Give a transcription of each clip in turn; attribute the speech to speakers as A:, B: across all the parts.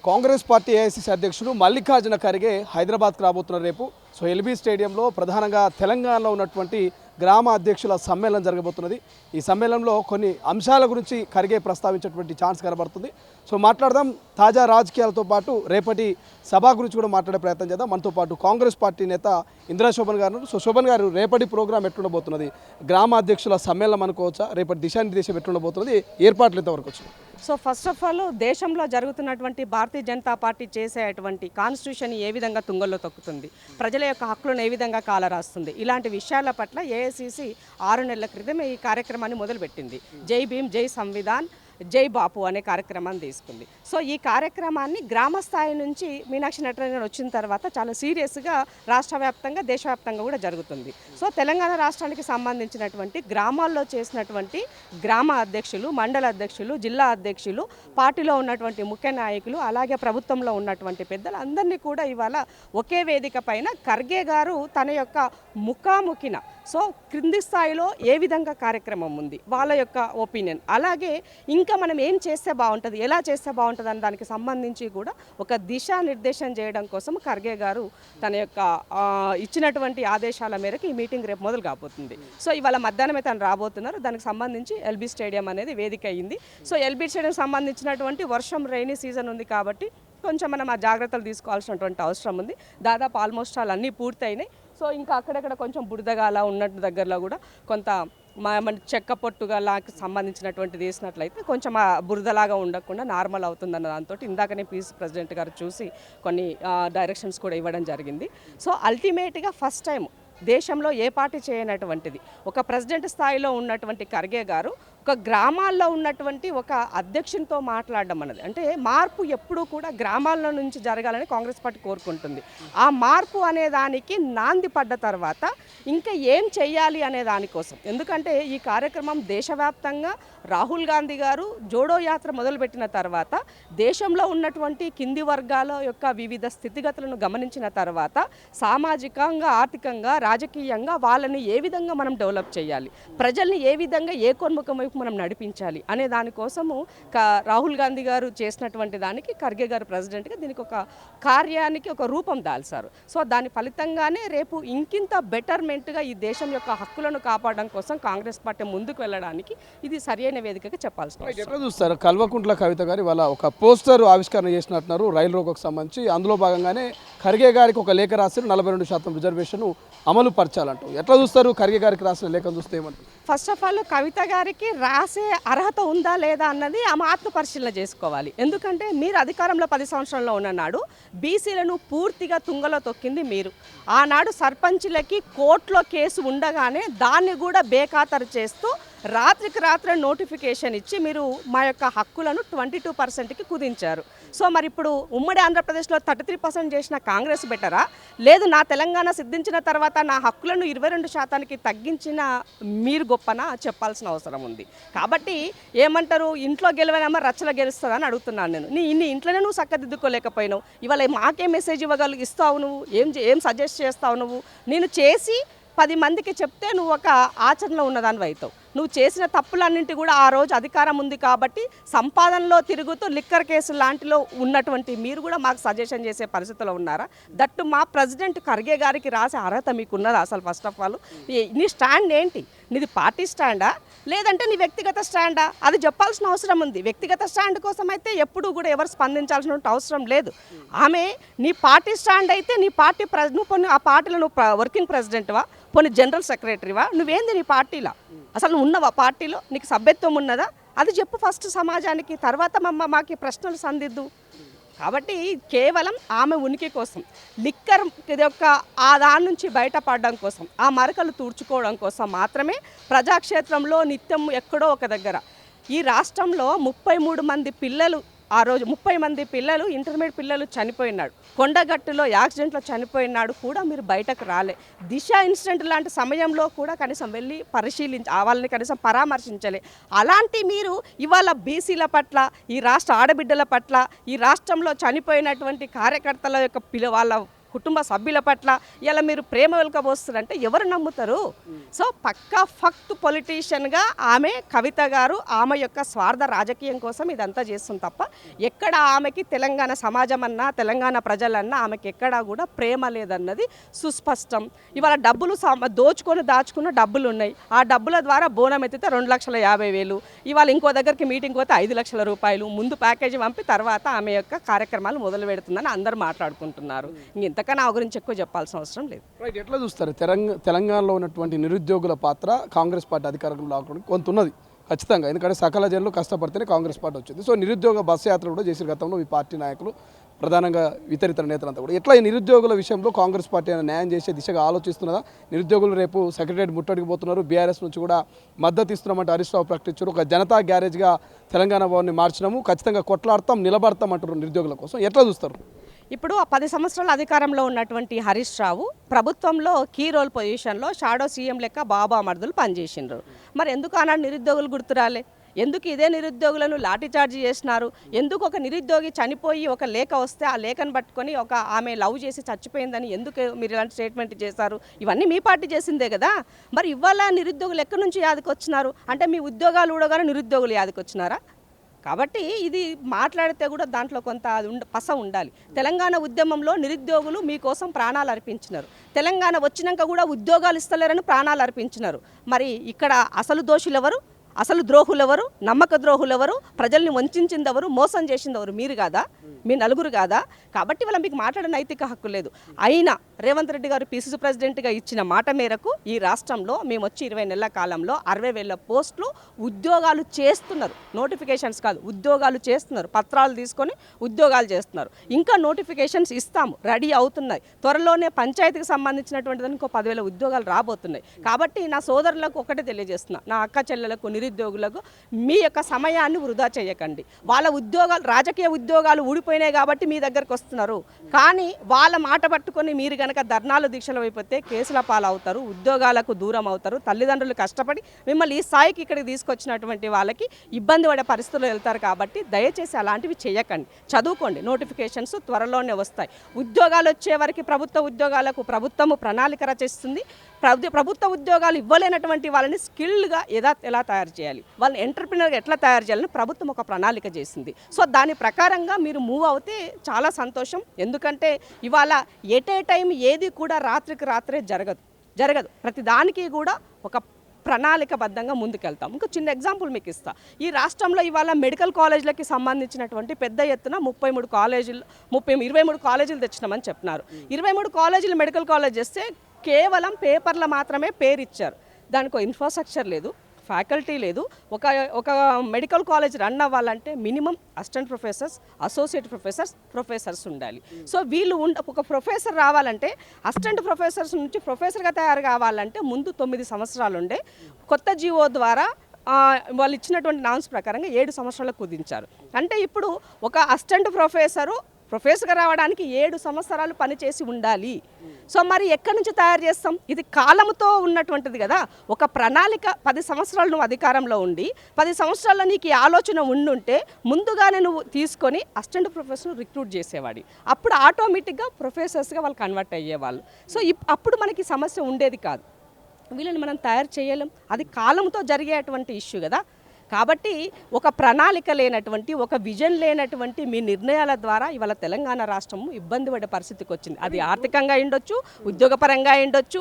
A: Congress party AICC అధ్యక్షుడు మల్లికార్జున ఖర్గే హైదరాబాద్కు రాబోతున్నారు రేపు. సో ఎల్బీ స్టేడియంలో ప్రధానంగా తెలంగాణలో ఉన్నటువంటి గ్రామ అధ్యక్షుల సమ్మేళనం జరగబోతున్నది. ఈ సమ్మేళనంలో కొన్ని అంశాల గురించి ఖర్గే ప్రస్తావించేటువంటి ఛాన్స్ కనబడుతుంది. సో మాట్లాడదాం. తాజా రాజకీయాలతో పాటు రేపటి సభ గురించి కూడా మాట్లాడే ప్రయత్నం చేద్దాం. మనతో పాటు కాంగ్రెస్ పార్టీ నేత ఇందిరా శోభన్ గారు. సో శోభన్ గారు, రేపటి ప్రోగ్రాం ఎట్లుండబోతున్నది? గ్రామ అధ్యక్షుల సమ్మేళనం అనుకోవచ్చా? రేపటి దిశానిర్దేశం ఎట్లుండబోతున్నది? ఏర్పాట్లు ఎంతవరకు వచ్చినాయి?
B: సో ఫస్ట్ ఆఫ్ ఆల్ దేశంలో జరుగుతున్నటువంటి భారతీయ జనతా పార్టీ చేసేటువంటి కాన్స్టిట్యూషన్ ఏ విధంగా తుంగల్లో తొక్కుతుంది, ప్రజల యొక్క హక్కులను ఏ విధంగా కాలరాస్తుంది, ఇలాంటి విషయాల పట్ల ఏఐసీసీ 6 నెలల క్రితమే ఈ కార్యక్రమాన్ని మొదలుపెట్టింది. జై భీమ్, జై సంవిధాన్, జై బాపు అనే కార్యక్రమాన్ని తీసుకుంది. సో ఈ కార్యక్రమాన్ని గ్రామ స్థాయి నుంచి మీనాక్షి నటరాజన్ వచ్చిన తర్వాత చాలా సీరియస్గా రాష్ట్ర వ్యాప్తంగా దేశవ్యాప్తంగా కూడా జరుగుతుంది. సో తెలంగాణ రాష్ట్రానికి సంబంధించినటువంటి గ్రామాల్లో చేసినటువంటి గ్రామ అధ్యక్షులు, మండల అధ్యక్షులు, జిల్లా అధ్యక్షులు, పార్టీలో ఉన్నటువంటి ముఖ్య నాయకులు, అలాగే ప్రభుత్వంలో ఉన్నటువంటి పెద్దలు అందరినీ కూడా ఇవాళ ఒకే వేదిక పైన ఖర్గే గారు తన యొక్క ముఖాముఖిన సో క్రింది స్థాయిలో ఏ విధంగా కార్యక్రమం ఉంది, వాళ్ళ యొక్క ఒపీనియన్, అలాగే ఇంకా మనం ఏం చేస్తే బాగుంటుంది, ఎలా చేస్తే బాగుంటుంది అనే దానికి సంబంధించి కూడా ఒక దిశానిర్దేశం చేయడం కోసం ఖర్గే గారు తన యొక్క ఇచ్చినటువంటి ఆదేశాల మేరకు ఈ మీటింగ్ రేపు మొదలు కాబోతుంది. సో ఇవాళ మధ్యాహ్నమే తను రాబోతున్నారు. దానికి సంబంధించి ఎల్బీ స్టేడియం అనేది వేదిక అయింది. సో ఎల్బీ స్టేడియం సంబంధించినటువంటి వర్షం రైనీ సీజన్ ఉంది కాబట్టి కొంచెం మనం ఆ జాగ్రత్తలు తీసుకోవాల్సినటువంటి అవసరం ఉంది. దాదాపు ఆల్మోస్ట్ ఆల్ అన్నీ పూర్తయినాయి. సో ఇంకా అక్కడక్కడ కొంచెం బురదగా అలా ఉన్నట్టు దగ్గరలో కూడా కొంత మన చెక్క పొట్టుగా లాకి సంబంధించినటువంటిది వేసినట్లయితే కొంచెం ఆ బురదలాగా ఉండకుండా నార్మల్ అవుతుందన్న దాంతో ఇందాకనే పీస్ ప్రెసిడెంట్ గారు చూసి కొన్ని డైరెక్షన్స్ కూడా ఇవ్వడం జరిగింది. సో అల్టిమేట్గా ఫస్ట్ టైం దేశంలో ఏ పార్టీ చేయనటువంటిది ఒక ప్రెసిడెంట్ స్థాయిలో ఉన్నటువంటి ఖర్గే గారు ఒక గ్రామాల్లో ఉన్నటువంటి ఒక అధ్యక్షునితో మాట్లాడడం అన్నది, అంటే మార్పు ఎప్పుడూ కూడా గ్రామాల్లో నుంచి జరగాలని కాంగ్రెస్ పార్టీ కోరుకుంటుంది. ఆ మార్పు అనే దానికి నాంది పడ్డ తర్వాత ఇంకా ఏం చెయ్యాలి అనే దానికోసం, ఎందుకంటే ఈ కార్యక్రమం దేశవ్యాప్తంగా రాహుల్ గాంధీ గారు జోడో యాత్ర మొదలుపెట్టిన తర్వాత దేశంలో ఉన్నటువంటి కింది వర్గాల యొక్క వివిధ స్థితిగతులను గమనించిన తర్వాత సామాజికంగా, ఆర్థికంగా, రాజకీయంగా వాళ్ళని ఏ విధంగా మనం డెవలప్ చేయాలి, ప్రజల్ని ఏ విధంగా ఏకోన్ముఖం వైపు మనం నడిపించాలి అనే దానికోసము రాహుల్ గాంధీ గారు చేసినటువంటి దానికి ఖర్గే గారు ప్రెసిడెంట్గా దీనికి ఒక కార్యానికి ఒక రూపం దాల్చారు. సో దాని ఫలితంగానే రేపు ఇంకింత బెటర్మెంట్గా ఈ దేశం యొక్క హక్కులను కాపాడడం కోసం కాంగ్రెస్ పార్టీ ముందుకు వెళ్ళడానికి ఇది సరైన వేదికగా చెప్పాల్సిన
A: ఎట్లా చూస్తారు? కల్వకుంట్ల కవిత గారి వాళ్ళ ఒక పోస్టర్ ఆవిష్కరణ చేసినట్టున్నారు రైలు రోకోకు సంబంధించి. అందులో భాగంగానే ఖర్గే గారికి ఒక లేఖ రాశారు, 42% రిజర్వేషన్ అమలు పరచాలంటూ. ఎట్లా చూస్తారు ఖర్గే గారికి రాసిన లేఖను చూస్తే? ఏమంటారు?
B: ఫస్ట్ ఆఫ్ ఆల్ కవిత గారికి రాసే అర్హత ఉందా లేదా అన్నది ఆమె ఆత్మపరిశీలన చేసుకోవాలి. ఎందుకంటే మీరు అధికారంలో 10 సంవత్సరంలో ఉన్ననాడు బీసీలను పూర్తిగా తుంగలో తొక్కింది మీరు. ఆనాడు సర్పంచ్లకి కోర్టులో కేసు ఉండగానే దాన్ని కూడా బేఖాతరు చేస్తూ రాత్రికి రాత్రే నోటిఫికేషన్ ఇచ్చి మీరు మా యొక్క హక్కులను 22%కి కుదించారు. సో మరి ఇప్పుడు ఉమ్మడి ఆంధ్రప్రదేశ్లో 33% చేసిన కాంగ్రెస్ బెటరా, లేదు నా తెలంగాణ సిద్ధించిన తర్వాత నా హక్కులను 22% తగ్గించిన మీరు గొప్పనా చెప్పాల్సిన అవసరం ఉంది. కాబట్టి ఏమంటారు, ఇంట్లో గెలవనమ్మా రచ్చల గెలుస్తుందని అడుగుతున్నాను నేను. నీ ఇంట్లోనే నువ్వు చక్కదిద్దుకోలేకపోయినావు, ఇవాళ మాకే మెసేజ్ ఇస్తావు, నువ్వు ఏం సజెస్ట్ చేస్తావు, నేను చేసి 10 మందికి చెప్తే నువ్వు ఒక ఆచరణలో ఉన్నదాన్ని అవుతావు. నువ్వు చేసిన తప్పులన్నింటి కూడా ఆ రోజు అధికారం ఉంది కాబట్టి సంపాదనలో తిరుగుతూ లిక్కర్ కేసు లాంటిలో ఉన్నటువంటి మీరు కూడా మాకు సజెషన్ చేసే పరిస్థితిలో ఉన్నారా? దట్టు మా ప్రెసిడెంట్ ఖర్గే గారికి రాసే అర్హత మీకున్నదా అసలు? ఫస్ట్ ఆఫ్ ఆల్ నీ స్టాండ్ ఏంటి? నీది పార్టీ స్టాండా లేదంటే నీ వ్యక్తిగత స్టాండా? అది చెప్పాల్సిన అవసరం ఉంది. వ్యక్తిగత స్టాండ్ కోసం అయితే ఎప్పుడూ కూడా ఎవరు స్పందించాల్సిన అవసరం లేదు. ఆమె నీ పార్టీ స్టాండ్ అయితే నీ పార్టీ నువ్వు కొన్ని ఆ పార్టీలో నువ్వు వర్కింగ్ ప్రెసిడెంట్వా, కొన్ని జనరల్ సెక్రటరీవా, నువ్వేంది నీ పార్టీలో? అసలు నువ్వు ఉన్నవా పార్టీలో? నీకు సభ్యత్వం ఉన్నదా? అది చెప్పు ఫస్ట్ సమాజానికి, తర్వాత మాకు ప్రశ్నలు సందిద్దు. కాబట్టి కేవలం ఆమె ఉనికి కోసం, లిక్కర్ యొక్క ఆ దాని నుంచి బయటపడడం కోసం, ఆ మరకలు తుడుచుకోవడం కోసం మాత్రమే ప్రజాక్షేత్రంలో నిత్యం ఎక్కడో ఒక దగ్గర ఈ రాష్ట్రంలో 33 మంది పిల్లలు, ఆ రోజు 30 మంది పిల్లలు, ఇంటర్మీడియట్ పిల్లలు చనిపోయినాడు, కొండగట్టులో యాక్సిడెంట్లో చనిపోయినాడు కూడా మీరు బయటకు రాలే. దిశ ఇన్సిడెంట్ లాంటి సమయంలో కూడా కనీసం వెళ్ళి వాళ్ళని కనీసం పరామర్శించలే. అలాంటి మీరు ఇవాళ బీసీల పట్ల, ఈ రాష్ట్ర ఆడబిడ్డల పట్ల, ఈ రాష్ట్రంలో చనిపోయినటువంటి కార్యకర్తల యొక్క వాళ్ళ కుటుంబ సభ్యుల పట్ల ఇలా మీరు ప్రేమ వెలకబోస్తున్నారంటే ఎవరు నమ్ముతారు? సో పక్కా ఫక్త్ పొలిటీషియన్గా ఆమె కవిత గారు ఆమె యొక్క స్వార్థ రాజకీయం కోసం ఇదంతా చేస్తుంది తప్ప ఎక్కడ ఆమెకి తెలంగాణ సమాజం అన్నా తెలంగాణ ప్రజలన్నా ఆమెకి ఎక్కడా కూడా ప్రేమ లేదన్నది సుస్పష్టం. ఇవాళ డబ్బులు దాచుకున్న డబ్బులు ఉన్నాయి. ఆ డబ్బుల ద్వారా బోనం ఎత్తితే 2,50,000. ఇవాళ ఇంకో దగ్గరికి మీటింగ్ పోతే 5 లక్షల రూపాయలు ముందు ప్యాకేజీ పంపి తర్వాత ఆమె యొక్క కార్యక్రమాలు మొదలు పెడుతుందని అందరూ మాట్లాడుకుంటున్నారు. ఇంతకన్నా ఆ గురించి ఎక్కువ చెప్పాల్సిన అవసరం లేదు.
A: రైట్, ఎట్లా చూస్తారు తెలంగాణలో ఉన్నటువంటి నిరుద్యోగుల పాత్ర కాంగ్రెస్ పార్టీ అధికారంలో రావడానికి కొంత ఉన్నది ఖచ్చితంగా, ఎందుకంటే సకల జనులు కష్టపడితేనే కాంగ్రెస్ పార్టీ వచ్చింది. సో నిరుద్యోగ బస్సు యాత్ర కూడా చేసిన గతంలో ఈ పార్టీ నాయకులు ప్రధానంగా ఇతర నేతలంతా కూడా ఎట్లా ఈ నిరుద్యోగుల విషయంలో కాంగ్రెస్ పార్టీ న్యాయం చేసే దిశగా ఆలోచిస్తున్నదా? నిరుద్యోగులు రేపు సెక్రటరియట్ ముట్టడికి పోతున్నారు, బీఆర్ఎస్ నుంచి కూడా మద్దతు ఇస్తున్నామంటే హరీష్ రావు ప్రకటించారు. ఒక జనతా గ్యారేజ్గా తెలంగాణ భవన్ని మార్చినాము, ఖచ్చితంగా కొట్లాడతాం నిలబడతాం అంటారు నిరుద్యోగుల కోసం. ఎట్లా చూస్తారు?
B: ఇప్పుడు ఆ 10 సంవత్సరాల అధికారంలో ఉన్నటువంటి హరీష్ రావు ప్రభుత్వంలో కీ రోల్ పొజిషన్లో షాడో సీఎం లెక్క బాబా మర్దులు పనిచేసిండ్రు. మరి ఎందుకు ఆనాడు నిరుద్యోగులు గుర్తురాలే? ఎందుకు ఇదే నిరుద్యోగులను లాఠీచార్జీ చేసినారు? ఎందుకు ఒక నిరుద్యోగి చనిపోయి ఒక లేఖ వస్తే ఆ లేఖను పట్టుకొని ఆమె లవ్ చేసి చచ్చిపోయిందని ఎందుకు మీరు ఇలాంటి స్టేట్మెంట్ చేశారు? ఇవన్నీ మీ పార్టీ చేసిందే కదా. మరి ఇవాళ నిరుద్యోగులు ఎక్కడి నుంచి యాదికి వచ్చినారు? అంటే మీ ఉద్యోగాలు ఊడగానే నిరుద్యోగులు యాదికి వచ్చినారా? కాబట్టి ఇది మాట్లాడితే కూడా దాంట్లో కొంత పస ఉండాలి. తెలంగాణ ఉద్యమంలో నిరుద్యోగులు మీకోసం ప్రాణాలు అర్పించినారు. తెలంగాణ వచ్చినాక కూడా ఉద్యోగాలు ఇస్తలేరని ప్రాణాలు అర్పించినారు. మరి ఇక్కడ అసలు దోషులు ఎవరు? అసలు ద్రోహులు ఎవరు? నమ్మక ద్రోహులు ఎవరు? ప్రజల్ని వంచింది ఎవరు? మోసం చేసింది ఎవరు? మీరు కాదా? మీ నలుగురు కాదా? కాబట్టి వాళ్ళ మీకు మాట్లాడే నైతిక హక్కు లేదు. అయినా రేవంత్ రెడ్డి గారు పిసిసి ప్రెసిడెంట్గా ఇచ్చిన మాట మేరకు ఈ రాష్ట్రంలో మేము వచ్చి 20 నెలల కాలంలో 60,000 పోస్టులు ఉద్యోగాలు చేస్తున్నారు. నోటిఫికేషన్స్ కాదు, ఉద్యోగాలు చేస్తున్నారు. పత్రాలు తీసుకొని ఉద్యోగాలు చేస్తున్నారు. ఇంకా నోటిఫికేషన్స్ ఇస్తాము, రెడీ అవుతున్నాయి. త్వరలోనే పంచాయతీకి సంబంధించినటువంటిది ఇంకో 10,000 ఉద్యోగాలు రాబోతున్నాయి. కాబట్టి నా సోదరులకు ఒకటే తెలియజేస్తున్నా, నా అక్క చెల్లెలకు నిరుద్యోగులకు మీ యొక్క సమయాన్ని వృధా చేయకండి. వాళ్ళ ఉద్యోగాలు రాజకీయ ఉద్యోగాలు ఊడిపోయినాయి కాబట్టి మీ దగ్గరకు వస్తున్నారు. కానీ వాళ్ళ మాట పట్టుకొని మీరు కనుక ధర్నాలు దీక్షలు అయిపోతే కేసుల పాలవుతారు, ఉద్యోగాలకు దూరం అవుతారు. తల్లిదండ్రులు కష్టపడి మిమ్మల్ని ఈ స్థాయికి ఇక్కడికి తీసుకొచ్చినటువంటి వాళ్ళకి ఇబ్బంది పడే పరిస్థితుల్లో వెళ్తారు. కాబట్టి దయచేసి అలాంటివి చేయకండి. చదువుకోండి, నోటిఫికేషన్స్ త్వరలోనే వస్తాయి. ఉద్యోగాలు వచ్చే వరకు ప్రభుత్వ ఉద్యోగాలకు ప్రభుత్వము ప్రణాళిక రచిస్తుంది. ప్రభుత్వ ఉద్యోగాలు ఇవ్వలేనటువంటి వాళ్ళని స్కిల్డ్గా ఎలా తయారు చేయాలి, వాళ్ళని ఎంటర్ప్రినర్గా ఎట్లా తయారు చేయాలని ప్రభుత్వం ఒక ప్రణాళిక చేసింది. సో దాని ప్రకారంగా మీరు మూవ్ అవుతే చాలా సంతోషం. ఎందుకంటే ఇవాళ ఎట్ ఏ టైం ఏది కూడా రాత్రికి రాత్రే జరగదు. ప్రతి దానికి కూడా ఒక ప్రణాళికబద్ధంగా ముందుకెళ్తాం. ఇంకా చిన్న ఎగ్జాంపుల్ మీకు ఇస్తా. ఈ రాష్ట్రంలో ఇవాళ మెడికల్ కాలేజీలకి సంబంధించినటువంటి పెద్ద ఎత్తున 23 కాలేజీలు తెచ్చినామని చెప్తున్నారు. 23 కాలేజీలు మెడికల్ కాలేజ్ చేస్తే కేవలం పేపర్లో మాత్రమే పేరు ఇచ్చారు. దానికి ఇన్ఫ్రాస్ట్రక్చర్ లేదు, ఫ్యాకల్టీ లేదు. ఒక మెడికల్ కాలేజ్ రన్ అవ్వాలంటే minimum assistant professors, associate professors ఉండాలి. సో వీళ్ళు ఒక ప్రొఫెసర్ రావాలంటే అసిస్టెంట్ ప్రొఫెసర్స్ నుంచి ప్రొఫెసర్గా తయారు కావాలంటే ముందు 9 సంవత్సరాలు ఉండే. కొత్త జీవో ద్వారా వాళ్ళు ఇచ్చినటువంటి నామ్స్ ప్రకారంగా 7 సంవత్సరాలకు కుదించారు. అంటే ఇప్పుడు ఒక అసిస్టెంట్ ప్రొఫెసర్గా రావడానికి 7 సంవత్సరాలు పనిచేసి ఉండాలి. సో మరి ఎక్కడి నుంచి తయారు చేస్తాం? ఇది కాలంతో ఉన్నటువంటిది కదా. ఒక ప్రణాళిక 10 సంవత్సరాలు నువ్వు అధికారంలో ఉండి 10 సంవత్సరాల్లో నీకు ఈ ఆలోచన ఉండుంటే ముందుగానే నువ్వు తీసుకొని అసిస్టెంట్ ప్రొఫెసర్ రిక్రూట్ చేసేవాడి. అప్పుడు ఆటోమేటిక్గా ప్రొఫెసర్స్గా వాళ్ళు కన్వర్ట్ అయ్యేవాళ్ళు. సో అప్పుడు మనకి సమస్య ఉండేది కాదు. వీళ్ళని మనం తయారు చేయలేం. అది కాలంతో జరిగేటువంటి ఇష్యూ కదా. కాబట్టి ఒక ప్రణాళిక లేనటువంటి, ఒక విజన్ లేనటువంటి మీ నిర్ణయాల ద్వారా ఇవాళ తెలంగాణ రాష్ట్రము ఇబ్బంది పడే పరిస్థితికి వచ్చింది. అది ఆర్థికంగా అయ్యుండొచ్చు, ఉద్యోగపరంగా అయ్యుండొచ్చు,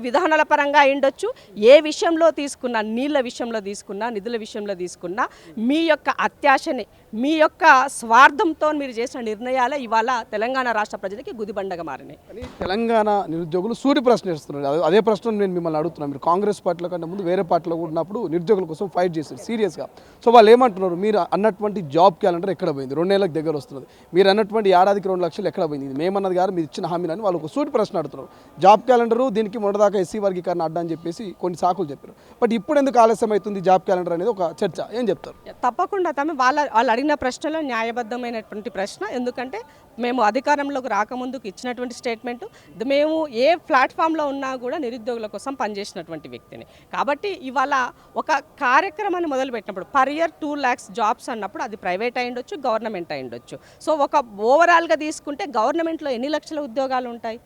B: విధానాల పరంగా అయ్యుండొచ్చు. ఏ విషయంలో తీసుకున్నా, నీళ్ళ విషయంలో తీసుకున్నా, నిధుల విషయంలో తీసుకున్నా, మీ యొక్క అత్యాశని, మీ యొక్క స్వార్థంతో మీరు చేసిన నిర్ణయాలే ఇవాళ తెలంగాణ రాష్ట్ర ప్రజలకి గుదిబండగా మారినాయి.
A: కానీ తెలంగాణ నిరుద్యోగులు సూటి ప్రశ్న ఇస్తున్నారు. అదే ప్రశ్న నేను మిమ్మల్ని అడుగుతున్నాను. మీరు కాంగ్రెస్ పార్టీలో కంటే ముందు వేరే పార్టీలో ఉన్నప్పుడు నిరుద్యోగుల కోసం ఫైట్ చేశారు సీరియస్గా. సో వాళ్ళు ఏమంటున్నారు? మీరు అన్నటువంటి జాబ్ క్యాలెండర్ ఎక్కడ పోయింది? 2 నెలలకు దగ్గర వస్తున్నది. మీరు అన్నటువంటి ఏడాదికి 2 లక్షలు ఎక్కడ పోయింది? ఇది మేమన్నది గారు మీరు ఇచ్చిన హామీలని వాళ్ళు ఒక సూటి ప్రశ్న అడుగుతున్నారు. జాబ్ క్యాలెండరు దీనికి మొదటిదాకా ఎస్సీ వర్గీకరణ అడ్డా అని చెప్పేసి కొన్ని సాకులు చెప్పారు. బట్ ఇప్పుడు ఎందుకు ఆలస్యం అవుతుంది జాబ్ క్యాలెండర్ అనేది ఒక చర్చ. ఏం చెప్తారు?
B: తప్పకుండా వాళ్ళు అడిగిన ప్రశ్నలో న్యాయబద్ధమైనటువంటి ప్రశ్న. ఎందుకంటే మేము అధికారంలోకి రాకముందుకు ఇచ్చినటువంటి స్టేట్మెంటు, మేము ఏ ప్లాట్ఫామ్లో ఉన్నా కూడా నిరుద్యోగుల కోసం పనిచేసినటువంటి వ్యక్తిని. కాబట్టి ఇవాళ ఒక కార్యక్రమాన్ని మొదలుపెట్టినప్పుడు పర్ ఇయర్ 2 lakhs జాబ్స్ అన్నప్పుడు అది ప్రైవేట్ అయి ఉండొచ్చు, గవర్నమెంట్ అయి ఉండొచ్చు. సో ఒక ఓవరాల్గా తీసుకుంటే గవర్నమెంట్లో ఎన్ని లక్షల ఉద్యోగాలు ఉంటాయి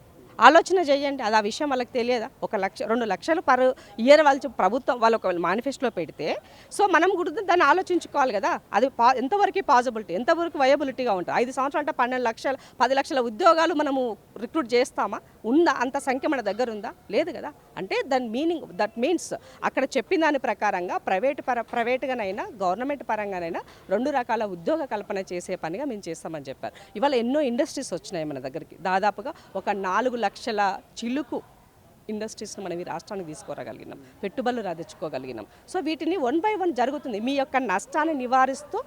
B: ఆలోచన చేయండి. అది ఆ విషయం వాళ్ళకి తెలియదా? 1 లక్ష 2 లక్షలు పర్ ఇయర్ వాళ్ళు ప్రభుత్వం వాళ్ళు ఒక మేనిఫెస్టోలో పెడితే, సో మనం కూడా దాన్ని ఆలోచించుకోవాలి కదా. అది ఎంతవరకు పాసిబిలిటీ, ఎంతవరకు వయబిలిటీగా ఉంటుంది. 5 సంవత్సరాలు అంటే 12 లక్షలు 10 లక్షల ఉద్యోగాలు మనము రిక్రూట్ చేస్తామా? ఉందా? అంత సంఖ్య మన దగ్గర ఉందా? లేదు కదా. అంటే దాని మీనింగ్ దట్ మీన్స్ అక్కడ చెప్పిన దాని ప్రకారంగా ప్రైవేట్గానైనా గవర్నమెంట్ పరంగానైనా 2 రకాల ఉద్యోగ కల్పన చేసే పనిగా మేము చేస్తామని చెప్పారు. ఇవాళ ఎన్నో ఇండస్ట్రీస్ వచ్చినాయి మన దగ్గరికి. దాదాపుగా ఒక 4 లక్షల చిలుకు ఇండస్ట్రీస్ని మనం ఈ రాష్ట్రానికి తీసుకురాగలిగినాం, పెట్టుబడులు తెచ్చుకోగలిగినాం. సో వీటిని 1 by 1 జరుగుతుంది. మీ యొక్క నష్టాన్ని నివారిస్తూ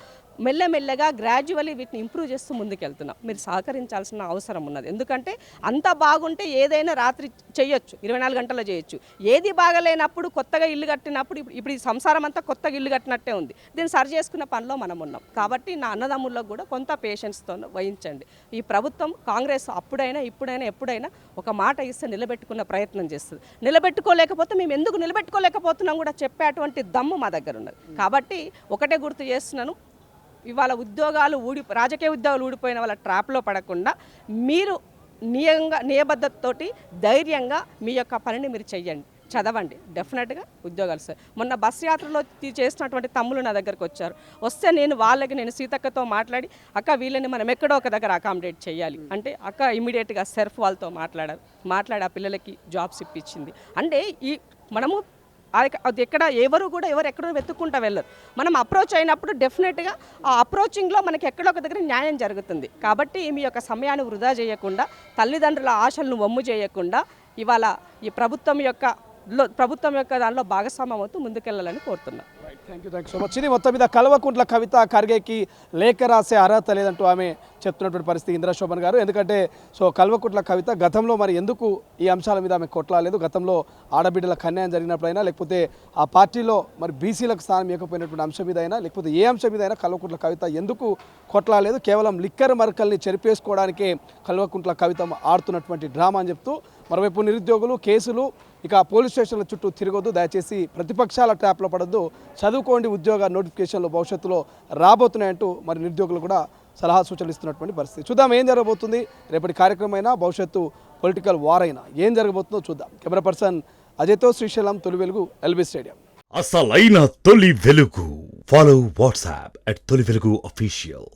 B: మెల్లమెల్లగా గ్రాడ్యువల్లీ వీటిని ఇంప్రూవ్ చేస్తూ ముందుకెళ్తున్నాం. మీరు సహకరించాల్సిన అవసరం ఉన్నది. ఎందుకంటే అంత బాగుంటే ఏదైనా రాత్రి చేయొచ్చు, 24 గంటల్లో చేయొచ్చు. ఏది బాగలేనప్పుడు కొత్తగా ఇల్లు కట్టినప్పుడు ఇప్పుడు ఈ సంసారం అంతా కొత్తగా ఇల్లు కట్టినట్టే ఉంది. దీన్ని సరి చేసుకున్న పనిలో మనం ఉన్నాం. కాబట్టి నా అన్నదమ్ములకు కూడా కొంత పేషెన్స్తో వహించండి. ఈ ప్రభుత్వం కాంగ్రెస్ అప్పుడైనా ఇప్పుడైనా ఎప్పుడైనా ఒక మాట ఇస్తే నిలబెట్టుకున్న ప్రయత్నం చేస్తుంది. నిలబెట్టుకోలేకపోతే మేము ఎందుకు నిలబెట్టుకోలేకపోతున్నాం కూడా చెప్పేటువంటి దమ్ము మా దగ్గర ఉన్నది. కాబట్టి ఒకటే గుర్తు చేస్తున్నాను, ఇవాళ రాజకీయ ఉద్యోగాలు ఊడిపోయిన వాళ్ళ ట్రాప్లో పడకుండా మీరు నియబద్ధతతోటి ధైర్యంగా మీ యొక్క పనిని మీరు చెయ్యండి, చదవండి. డెఫినెట్గా ఉద్యోగాలు సార్. మొన్న బస్ యాత్రలో చేసినటువంటి తమ్ముళ్ళు నా దగ్గరకు వచ్చారు. వస్తే నేను సీతక్కతో మాట్లాడి, అక్క వీళ్ళని మనం ఎక్కడో ఒక దగ్గర అకామిడేట్ చేయాలి అంటే, అక్క ఇమీడియట్గా సెర్ఫ్ వాళ్ళతో మాట్లాడి ఆ పిల్లలకి జాబ్స్ ఇప్పించింది. అంటే మనము అది ఎవరు ఎక్కడో వెతుక్కుంటూ వెళ్ళరు. మనం అప్రోచ్ అయినప్పుడు డెఫినెట్గా ఆ అప్రోచింగ్లో మనకి ఎక్కడో ఒక దగ్గర న్యాయం జరుగుతుంది. కాబట్టి మీ యొక్క సమయాన్ని వృధా చేయకుండా, తల్లిదండ్రుల ఆశలను వమ్ము చేయకుండా ఇవాళ ఈ ప్రభుత్వం యొక్క దానిలో భాగస్వామ్యం అవుతూ ముందుకెళ్ళాలని కోరుతున్నాను.
A: Thank you so much. ఇది మొత్తం మీద కల్వకుంట్ల కవిత ఖర్గేకి లేఖ రాసే అర్హత లేదంటూ ఆమె చెప్తున్నటువంటి పరిస్థితి ఇంద్రశోభన్ గారు. ఎందుకంటే కల్వకుంట్ల కవిత గతంలో మరి ఎందుకు ఈ అంశాల మీద ఆమె కొట్లాడలేదు? గతంలో ఆడబిడ్డలకు అన్యాయం జరిగినప్పుడైనా, లేకపోతే ఆ పార్టీలో మరి బీసీలకు స్థానం ఇవ్వకపోయినటువంటి అంశం మీద అయినా, లేకపోతే ఏ అంశం మీద అయినా కల్వకుంట్ల కవిత ఎందుకు కొట్లాడలేదు? కేవలం లిక్కర్ మరకల్ని చెరిపేసుకోవడానికే కల్వకుంట్ల కవిత ఆడుతున్నటువంటి డ్రామా అని చెప్తూ, మరోవైపు నిరుద్యోగులు కేసులు ఇక పోలీస్ స్టేషన్ల చుట్టూ తిరగొద్దు, దయచేసి ప్రతిపక్షాల ట్రాప్లో పడొద్దు, చదువుకోండి, ఉద్యోగ నోటిఫికేషన్లు భవిష్యత్తులో రాబోతున్నాయంటూ మరి నిరుద్యోగులు కూడా సలహా సూచనలు ఇస్తున్నటువంటి పరిస్థితి. చూద్దాం ఏం జరగబోతుంది. రేపటి కార్యక్రమం అయినా, భవిష్యత్తు పొలిటికల్ వార్ అయినా ఏం జరగబోతుందో చూద్దాం. కెమెరా పర్సన్ అజయ్తో శ్రీశైలం, తొలి వెలుగు, ఎల్బీ స్టేడియం.
C: అసలైన తొలి వెలుగు. ఫాలో వాట్సాప్ @తొలి వెలుగు official.